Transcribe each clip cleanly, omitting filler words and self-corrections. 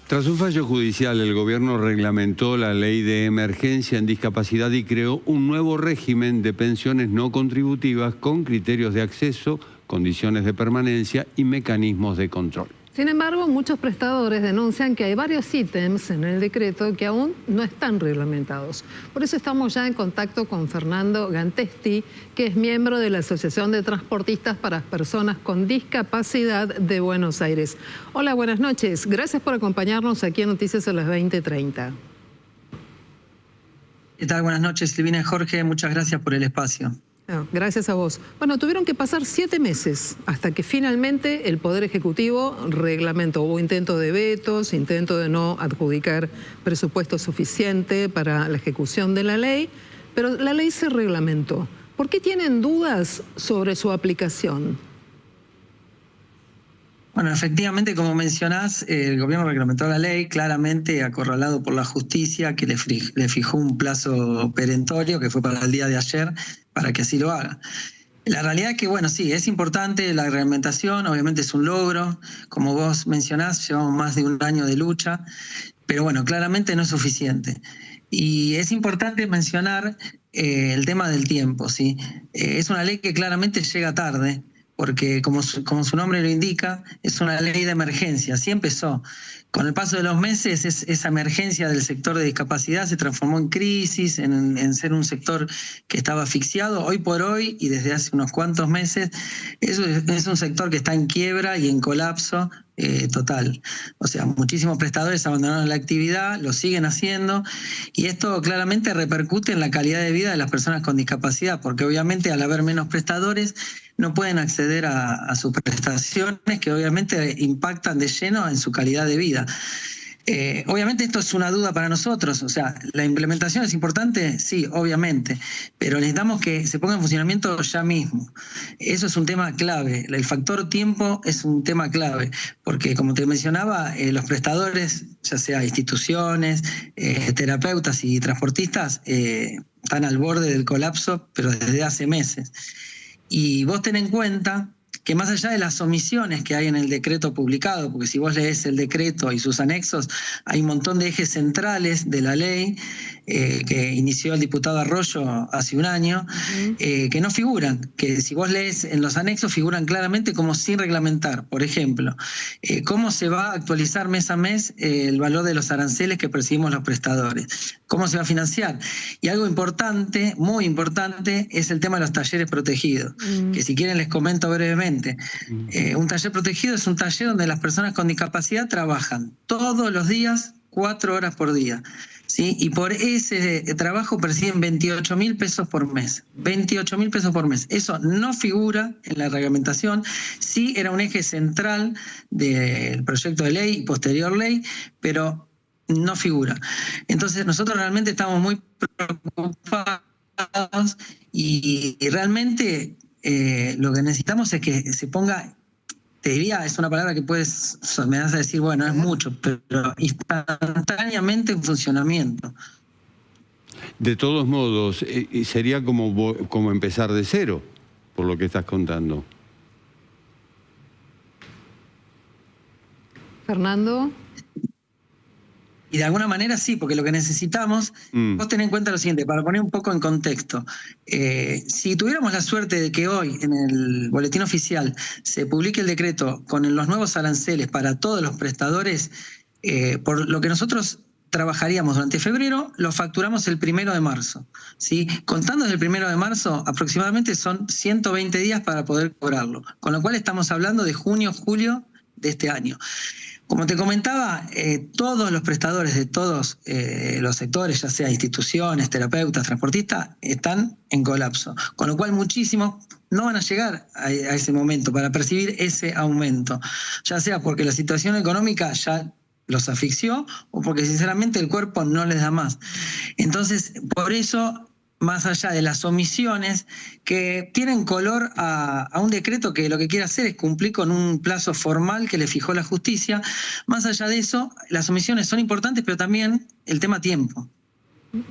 Tras un fallo judicial, el gobierno reglamentó la ley de emergencia en discapacidad y creó un nuevo régimen de pensiones no contributivas con criterios de acceso, condiciones de permanencia y mecanismos de control. Sin embargo, muchos prestadores denuncian que hay varios ítems en el decreto que aún no están reglamentados. Por eso estamos ya en contacto con Fernando Gantesti, que es miembro de la Asociación de Transportistas para Personas con Discapacidad de Buenos Aires. Hola, buenas noches. Gracias por acompañarnos aquí en Noticias a las 20:30. ¿Qué tal? Buenas noches, Silvina y Jorge. Muchas gracias por el espacio. Gracias a vos. Bueno, tuvieron que pasar 7 meses hasta que finalmente el Poder Ejecutivo reglamentó. Hubo intento de vetos, intento de no adjudicar presupuesto suficiente para la ejecución de la ley, pero la ley se reglamentó. ¿Por qué tienen dudas sobre su aplicación? Bueno, efectivamente, como mencionás, el gobierno reglamentó la ley, claramente acorralado por la justicia, que le fijó un plazo perentorio, que fue para el día de ayer, para que así lo haga. La realidad es que, bueno, sí, es importante la reglamentación, obviamente es un logro. Como vos mencionás, llevamos más de un año de lucha, pero bueno, claramente no es suficiente. Y es importante mencionar el tema del tiempo, ¿sí? Es una ley que claramente llega tarde, porque como su nombre lo indica, es una ley de emergencia. Así empezó. Con el paso de los meses, esa emergencia del sector de discapacidad se transformó en crisis, en ser un sector que estaba asfixiado. Hoy por hoy, y desde hace unos cuantos meses, es un sector que está en quiebra y en colapso total. O sea, muchísimos prestadores abandonaron la actividad, lo siguen haciendo, y esto claramente repercute en la calidad de vida de las personas con discapacidad, porque obviamente al haber menos prestadores, no pueden acceder a sus prestaciones, que obviamente impactan de lleno en su calidad de vida. Obviamente esto es una duda para nosotros, o sea, ¿la implementación es importante? Sí, obviamente, pero necesitamos que se ponga en funcionamiento ya mismo. Eso es un tema clave, el factor tiempo es un tema clave, porque como te mencionaba, los prestadores, ya sea instituciones, terapeutas y transportistas, están al borde del colapso, pero desde hace meses. Y vos ten en cuenta que más allá de las omisiones que hay en el decreto publicado, porque si vos lees el decreto y sus anexos, hay un montón de ejes centrales de la ley que inició el diputado Arroyo hace un año, que no figuran, que si vos lees en los anexos figuran claramente como sin reglamentar. Por ejemplo, cómo se va a actualizar mes a mes el valor de los aranceles que percibimos los prestadores, cómo se va a financiar. Y algo importante, muy importante, es el tema de los talleres protegidos, que si quieren les comento brevemente. Un taller protegido es un taller donde las personas con discapacidad trabajan todos los días, 4 horas por día, ¿sí? Y por ese trabajo perciben 28.000 pesos por mes. 28.000 pesos por mes. Eso no figura en la reglamentación. Sí era un eje central del proyecto de ley y posterior ley, pero no figura. Entonces nosotros realmente estamos muy preocupados y realmente lo que necesitamos es que se ponga, te diría, es una palabra que me vas a decir, bueno, es mucho, pero instantáneamente en funcionamiento. De todos modos, sería como empezar de cero, por lo que estás contando. Fernando. Y de alguna manera sí, porque lo que necesitamos, vos tenés en cuenta lo siguiente, para poner un poco en contexto. Si tuviéramos la suerte de que hoy en el boletín oficial se publique el decreto con los nuevos aranceles para todos los prestadores, por lo que nosotros trabajaríamos durante febrero, lo facturamos el 1 de marzo. ¿Sí? Contando desde el 1 de marzo, aproximadamente son 120 días para poder cobrarlo. Con lo cual estamos hablando de junio, julio de este año. Como te comentaba, todos los prestadores de todos los sectores, ya sea instituciones, terapeutas, transportistas, están en colapso. Con lo cual muchísimos no van a llegar a ese momento para percibir ese aumento, ya sea porque la situación económica ya los asfixió o porque sinceramente el cuerpo no les da más. Entonces, por eso, más allá de las omisiones que tienen color a un decreto que lo que quiere hacer es cumplir con un plazo formal que le fijó la justicia, más allá de eso, las omisiones son importantes, pero también el tema tiempo.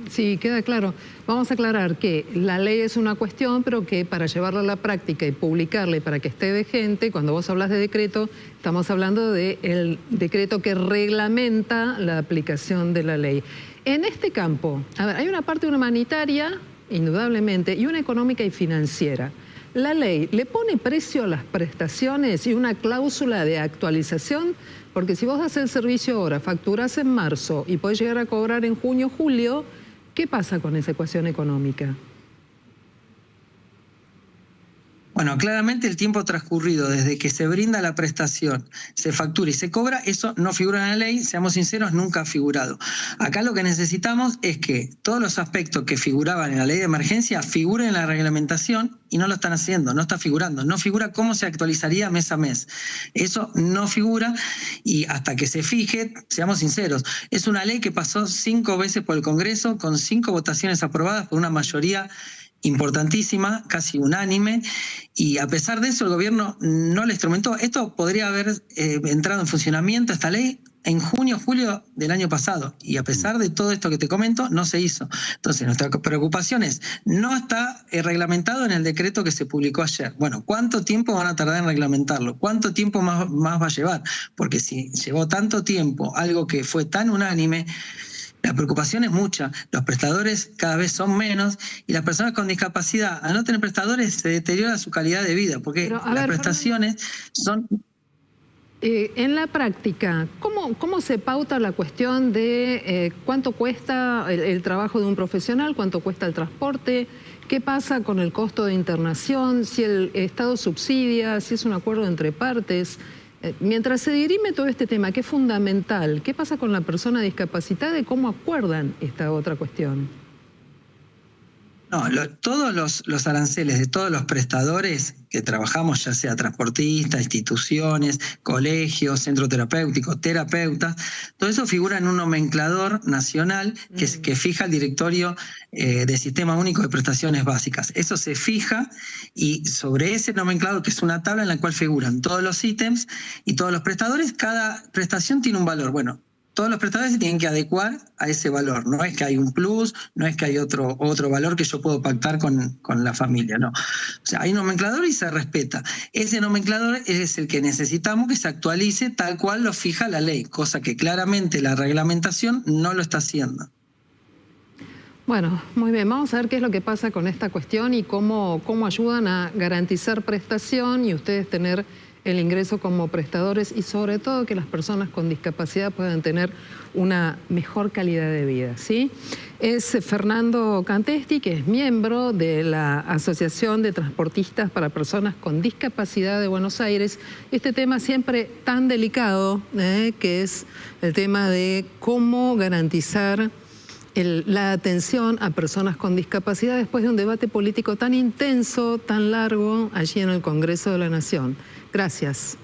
Sí, queda claro. Vamos a aclarar que la ley es una cuestión, pero que para llevarla a la práctica y publicarla y para que esté vigente, cuando vos hablas de decreto, estamos hablando del decreto que reglamenta la aplicación de la ley. En este campo, a ver, hay una parte humanitaria, indudablemente, y una económica y financiera. ¿La ley le pone precio a las prestaciones y una cláusula de actualización? Porque si vos haces el servicio ahora, facturás en marzo y podés llegar a cobrar en junio, julio, ¿qué pasa con esa ecuación económica? Bueno, claramente el tiempo transcurrido desde que se brinda la prestación, se factura y se cobra, eso no figura en la ley, seamos sinceros, nunca ha figurado. Acá lo que necesitamos es que todos los aspectos que figuraban en la ley de emergencia figuren en la reglamentación y no lo están haciendo, no está figurando. No figura cómo se actualizaría mes a mes. Eso no figura y hasta que se fije, seamos sinceros, es una ley que pasó 5 veces por el Congreso con 5 votaciones aprobadas por una mayoría importantísima, casi unánime, y a pesar de eso el gobierno no la instrumentó. Esto podría haber entrado en funcionamiento, esta ley, en junio, julio del año pasado, y a pesar de todo esto que te comento, no se hizo. Entonces, nuestra preocupación es, no está reglamentado en el decreto que se publicó ayer. Bueno, ¿cuánto tiempo van a tardar en reglamentarlo? ¿Cuánto tiempo más va a llevar? Porque si llevó tanto tiempo algo que fue tan unánime, la preocupación es mucha, los prestadores cada vez son menos y las personas con discapacidad, al no tener prestadores, se deteriora su calidad de vida, porque las prestaciones son... En la práctica, ¿cómo se pauta la cuestión de cuánto cuesta el trabajo de un profesional, cuánto cuesta el transporte? ¿Qué pasa con el costo de internación? Si el Estado subsidia, si es un acuerdo entre partes. Mientras se dirime todo este tema, que es fundamental, ¿qué pasa con la persona discapacitada y cómo acuerdan esta otra cuestión? No, todos los aranceles de todos los prestadores que trabajamos, ya sea transportistas, instituciones, colegios, centro terapéutico, terapeutas, todo eso figura en un nomenclador nacional que fija el directorio de Sistema Único de Prestaciones Básicas. Eso se fija y sobre ese nomenclador, que es una tabla en la cual figuran todos los ítems y todos los prestadores, cada prestación tiene un valor. Bueno, todos los prestadores se tienen que adecuar a ese valor. No es que hay un plus, no es que hay otro valor que yo puedo pactar con la familia, no. O sea, hay un nomenclador y se respeta. Ese nomenclador es el que necesitamos que se actualice tal cual lo fija la ley, cosa que claramente la reglamentación no lo está haciendo. Bueno, muy bien, vamos a ver qué es lo que pasa con esta cuestión y cómo ayudan a garantizar prestación y ustedes tener el ingreso como prestadores y sobre todo que las personas con discapacidad puedan tener una mejor calidad de vida, ¿sí? Es Fernando Gantesti, que es miembro de la Asociación de Transportistas para Personas con Discapacidad de Buenos Aires. Este tema siempre tan delicado, que es el tema de cómo garantizar la atención a personas con discapacidad después de un debate político tan intenso, tan largo, allí en el Congreso de la Nación. Gracias.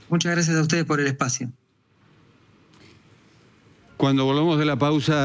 Muchas gracias a ustedes por el espacio. Cuando volvamos de la pausa...